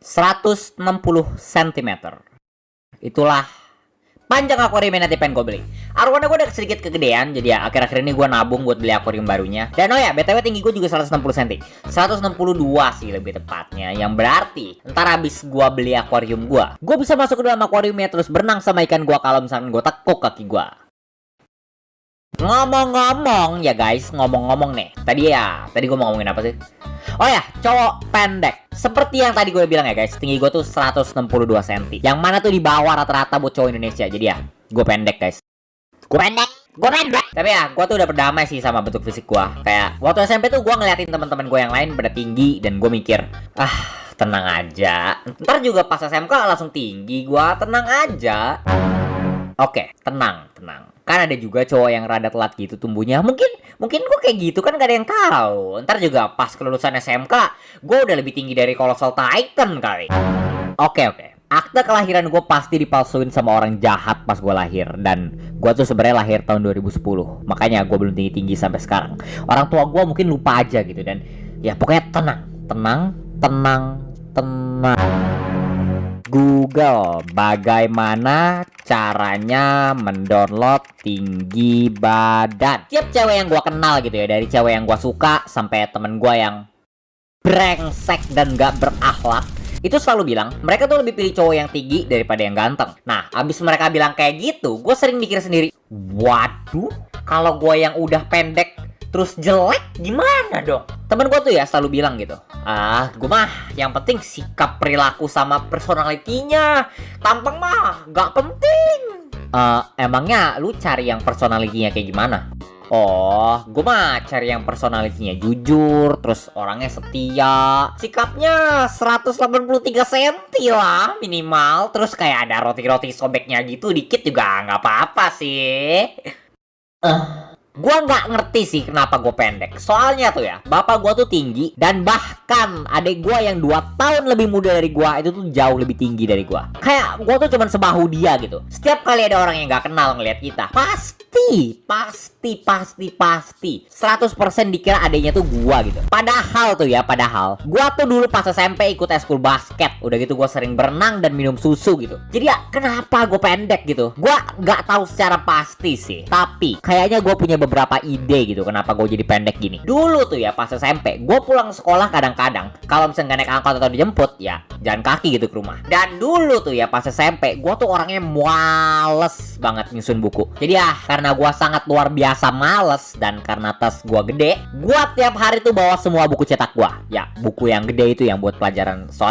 160 cm. Itulah panjang akuarium yang nanti pengen gue beli. Arwana gue udah sedikit kegedean, jadi ya akhir-akhir ini gue nabung buat beli akuarium barunya. Dan oh ya, BTW tinggi gue juga 160 cm. 162 sih lebih tepatnya. Yang berarti ntar habis gue beli akuarium gue bisa masuk ke dalam akuariumnya terus berenang sama ikan gue kalau misalkan gue tekuk kaki gue. Ngomong-ngomong ya guys, ngomong-ngomong nih. Tadi gue mau ngomongin apa sih? Oh ya, cowok pendek. Seperti yang tadi gue bilang ya guys, tinggi gue tuh 162 cm. Yang mana tuh di bawah rata-rata buat cowok Indonesia. Jadi ya, gue pendek guys. Gue pendek. Tapi ya, gue tuh udah berdamai sih sama bentuk fisik gue. Kayak waktu SMP tuh gue ngeliatin teman-teman gue yang lain pada tinggi dan gue mikir, tenang aja. Ntar juga pas SMK langsung tinggi gue, tenang aja. Oke, tenang. Kan ada juga cowok yang rada telat gitu tumbuhnya. Mungkin gue kayak gitu kan gak ada yang tahu. Ntar juga pas kelulusan SMK, gue udah lebih tinggi dari Colossal Titan kali. Oke. Akte kelahiran gue pasti dipalsuin sama orang jahat pas gue lahir. Dan gue tuh sebenarnya lahir tahun 2010. Makanya gue belum tinggi-tinggi sampai sekarang. Orang tua gue mungkin lupa aja gitu. Dan ya pokoknya tenang. Google, bagaimana caranya mendownload tinggi badan. Tiap cewek yang gue kenal gitu ya, dari cewek yang gue suka sampai temen gue yang brengsek dan gak berakhlak, itu selalu bilang mereka tuh lebih pilih cowok yang tinggi daripada yang ganteng. Nah, abis mereka bilang kayak gitu, gue sering mikir sendiri, waduh, kalau gue yang udah pendek terus jelek gimana dong? Temen gue tuh ya selalu bilang gitu, gue mah yang penting sikap, perilaku sama personalitinya. Tampang mah gak penting. Emangnya lu cari yang personalitinya kayak gimana? Oh, gue mah cari yang personalitinya jujur, terus orangnya setia, sikapnya 183 cm lah minimal, terus kayak ada roti-roti sobeknya gitu dikit juga gak apa-apa sih. Gua nggak ngerti sih kenapa gue pendek. Soalnya tuh ya, bapak gue tuh tinggi. Dan bahkan adik gue yang 2 tahun lebih muda dari gue itu tuh jauh lebih tinggi dari gue. Kayak gue tuh cuman sebahu dia gitu. Setiap kali ada orang yang nggak kenal ngeliat kita, pasti 100% dikira adiknya tuh gue gitu. Padahal gue tuh dulu pas SMP ikut eskul basket. Udah gitu gue sering berenang dan minum susu gitu. Jadi ya kenapa gue pendek gitu, gue nggak tahu secara pasti sih. Tapi kayaknya gue punya beberapa ide gitu kenapa gue jadi pendek gini. Dulu tuh ya pas SMP, gue pulang sekolah kadang-kadang kalau misalnya naik angkot atau dijemput ya jalan kaki gitu ke rumah. Dan dulu tuh ya pas SMP, gue tuh orangnya males banget nyusun buku. Jadi ya karena gue sangat luar biasa males dan karena tas gue gede, gue tiap hari tuh bawa semua buku cetak gue. Ya buku yang gede itu yang buat pelajaran soalnya